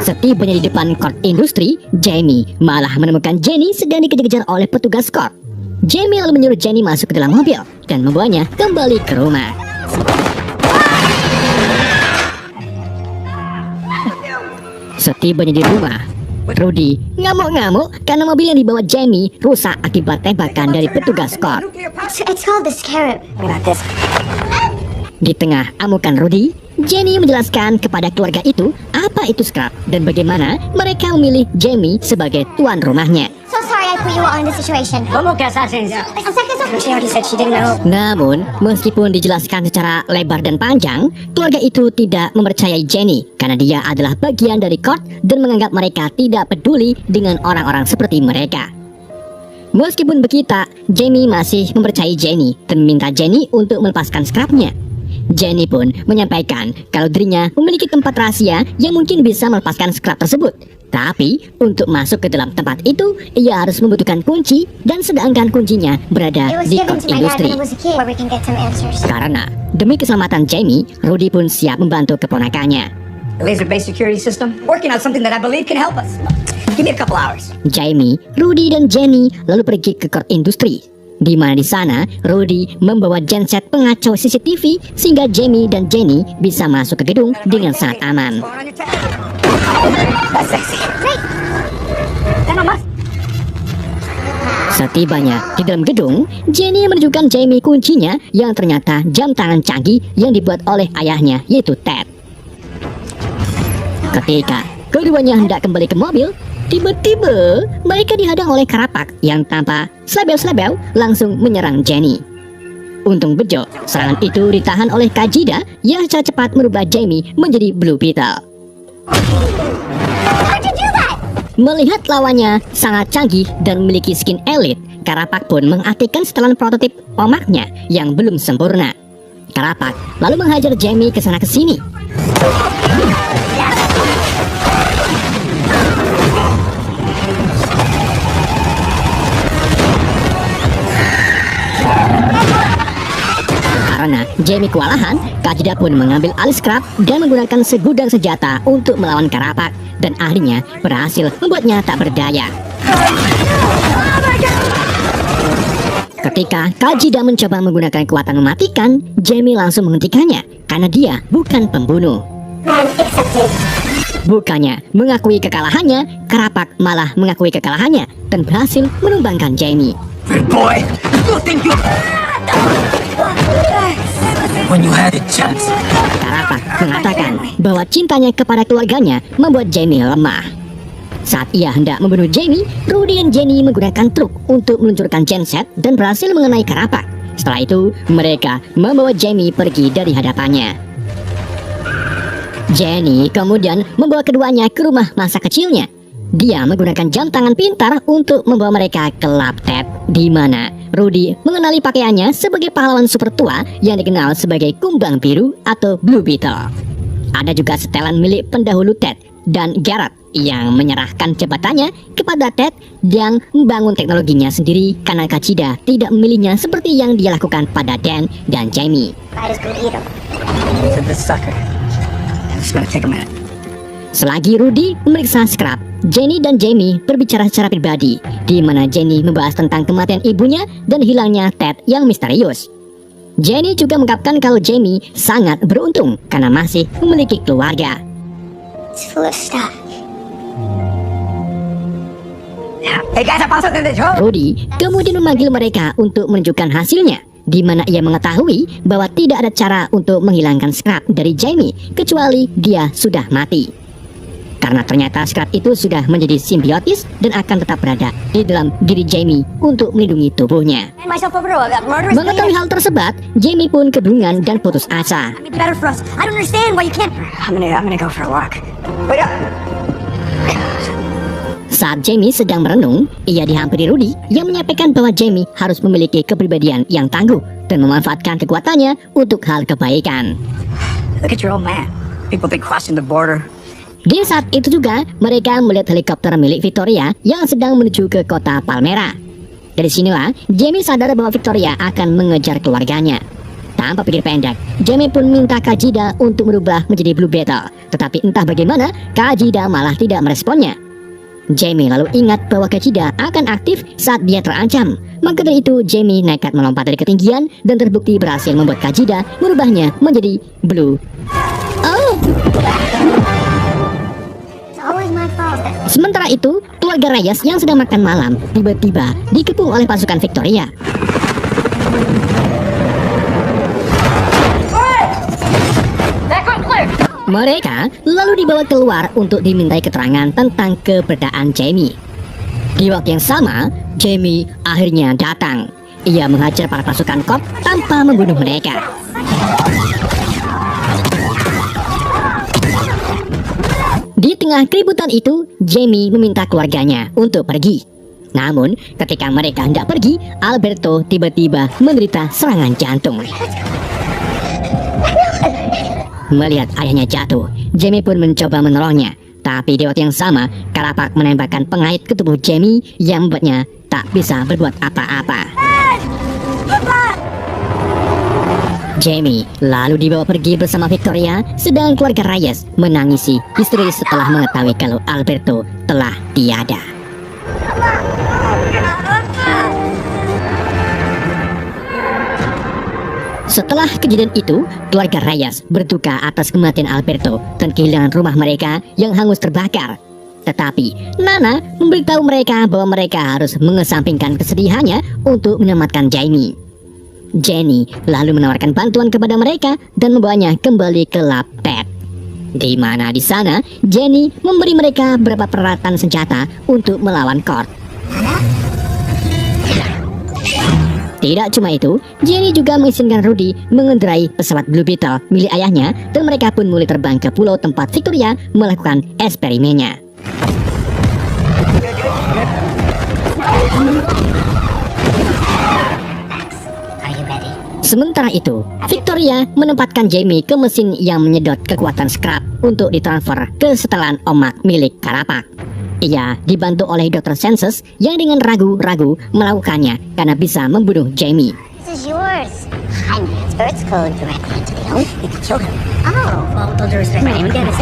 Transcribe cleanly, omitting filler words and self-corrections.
Setibanya di depan court industri, Jamie malah menemukan Jenny sedang dikejar-kejar oleh petugas court. Jamie lalu menyuruh Jenny masuk ke dalam mobil dan membawanya kembali ke rumah. Setibanya di rumah, Rudy ngamuk-ngamuk karena mobil yang dibawa Jamie rusak akibat tembakan dari petugas court. It's called the scarab. Di tengah amukan Rudy, Jenny menjelaskan kepada keluarga itu apa itu scrap dan bagaimana mereka memilih Jamie sebagai tuan rumahnya. So sorry I put you all in this situation. She already said she didn't know. Namun, meskipun dijelaskan secara lebar dan panjang, keluarga itu tidak mempercayai Jenny karena dia adalah bagian dari court dan menganggap mereka tidak peduli dengan orang-orang seperti mereka. Meskipun begitu, Jamie masih mempercayai Jenny dan meminta Jenny untuk melepaskan scrapnya. Jenny pun menyampaikan kalau dirinya memiliki tempat rahasia yang mungkin bisa melepaskan scrap tersebut. Tapi untuk masuk ke dalam tempat itu, ia harus membutuhkan kunci dan sedangkan kuncinya berada di court industri. Karena demi keselamatan Jamie, Rudy pun siap membantu keponakannya. Laser-based security system working on something that I believe can help us. Give me a couple hours. Jamie, Rudy dan Jenny lalu pergi ke court industri. Di mana di sana, Rudy membawa genset pengacau CCTV sehingga Jamie dan Jenny bisa masuk ke gedung dengan sangat aman. Setibanya di dalam gedung, Jenny menunjukkan Jamie kuncinya yang ternyata jam tangan canggih yang dibuat oleh ayahnya, yaitu Ted. Ketika keduanya hendak kembali ke mobil, tiba-tiba mereka dihadang oleh karapak yang tanpa selebel-selebel langsung menyerang Jenny. Untung bejo, serangan itu ditahan oleh Kajida yang secara cepat merubah Jamie menjadi Blue Beetle. Melihat lawannya sangat canggih dan memiliki skin elit, Karapak pun mengaktifkan setelan prototip omaknya yang belum sempurna. Karapak lalu menghajar Jamie ke sana ke sini. Karena Jamie kewalahan, Kajida pun mengambil alih scrap dan menggunakan segudang senjata untuk melawan Karapak dan akhirnya berhasil membuatnya tak berdaya. Ketika Kajida mencoba menggunakan kekuatan mematikan, Jamie langsung menghentikannya karena dia bukan pembunuh. Bukannya mengakui kekalahannya, Karapak malah mengakui kekalahannya dan berhasil menumbangkan Jamie. Boy, you think you... When you had a chance. Karapak mengatakan bahwa cintanya kepada keluarganya membuat Jamie lemah. Saat ia hendak membunuh Jamie, Rudy dan Jenny menggunakan truk untuk meluncurkan genset dan berhasil mengenai Karapak. Setelah itu, mereka membawa Jamie pergi dari hadapannya. Jenny kemudian membawa keduanya ke rumah masa kecilnya. Dia menggunakan jam tangan pintar untuk membawa mereka ke lab Ted, di mana Rudy mengenali pakaiannya sebagai pahlawan super tua yang dikenal sebagai kumbang biru atau Blue Beetle. Ada juga setelan milik pendahulu Ted dan Garrett yang menyerahkan jabatannya kepada Ted yang membangun teknologinya sendiri karena Kajida tidak memilihnya seperti yang dia lakukan pada Dan dan Jamie. Selagi Rudy memeriksa scrap, Jenny dan Jamie berbicara secara pribadi, di mana Jenny membahas tentang kematian ibunya dan hilangnya Ted yang misterius. Jenny juga mengungkapkan kalau Jamie sangat beruntung karena masih memiliki keluarga. It's full of stuff. Hey guys, apa maksudnya show? Rudy kemudian memanggil mereka untuk menunjukkan hasilnya, di mana ia mengetahui bahwa tidak ada cara untuk menghilangkan scrap dari Jamie kecuali dia sudah mati. Karena ternyata scrap itu sudah menjadi simbiotis dan akan tetap berada di dalam diri Jamie untuk melindungi tubuhnya. Mengetahui hal tersebut, Jamie pun kebingungan dan putus asa. Saat Jamie sedang merenung, ia dihampiri Rudy yang menyampaikan bahwa Jamie harus memiliki kepribadian yang tangguh dan memanfaatkan kekuatannya untuk hal kebaikan. Look at your old man. People be crossing the border. Di saat itu juga, mereka melihat helikopter milik Victoria yang sedang menuju ke kota Palmera. Dari sinilah, Jamie sadar bahwa Victoria akan mengejar keluarganya. Tanpa pikir pendek, Jamie pun minta Kajida untuk merubah menjadi Blue Beetle. Tetapi entah bagaimana, Kajida malah tidak meresponnya. Jamie lalu ingat bahwa Kajida akan aktif saat dia terancam. Maka dari itu, Jamie nekat melompat dari ketinggian dan terbukti berhasil membuat Kajida merubahnya menjadi Blue. Oh! It's always my fault. Sementara itu, keluarga Reyes yang sedang makan malam tiba-tiba dikepung oleh pasukan Victoria. Mereka lalu dibawa keluar untuk dimintai keterangan tentang keberadaan Jamie. Di waktu yang sama, Jamie akhirnya datang. Ia menghajar para pasukan Cobb tanpa membunuh mereka. Di tengah keributan itu, Jamie meminta keluarganya untuk pergi. Namun, ketika mereka hendak pergi, Alberto tiba-tiba menderita serangan jantung. Melihat ayahnya jatuh, Jamie pun mencoba menolongnya. Tapi di waktu yang sama, Karapak menembakkan pengait ke tubuh Jamie yang membuatnya tak bisa berbuat apa-apa. Jamie lalu dibawa pergi bersama Victoria, sedang keluarga Reyes menangisi histeris setelah mengetahui kalau Alberto telah tiada. Setelah kejadian itu, keluarga Reyes berduka atas kematian Alberto dan kehilangan rumah mereka yang hangus terbakar. Tetapi, Nana memberitahu mereka bahwa mereka harus mengesampingkan kesedihannya untuk menyelamatkan Jamie. Jenny lalu menawarkan bantuan kepada mereka dan membawanya kembali ke Lab Ted. Di mana di sana, Jenny memberi mereka beberapa peralatan senjata untuk melawan Court. Tidak cuma itu, Jenny juga mengizinkan Rudy mengendarai pesawat Blue Beetle milik ayahnya dan mereka pun mulai terbang ke pulau tempat Victoria melakukan eksperimennya. Are you ready? Sementara itu, Victoria menempatkan Jamie ke mesin yang menyedot kekuatan scrap untuk ditransfer ke setelan omak milik Karapak. Ia dibantu oleh Dr. Census yang dengan ragu-ragu melakukannya karena bisa membunuh Jamie. This is yours. I know its birth code directly into the home. You can kill him. Oh, well, with all due respect, my name again is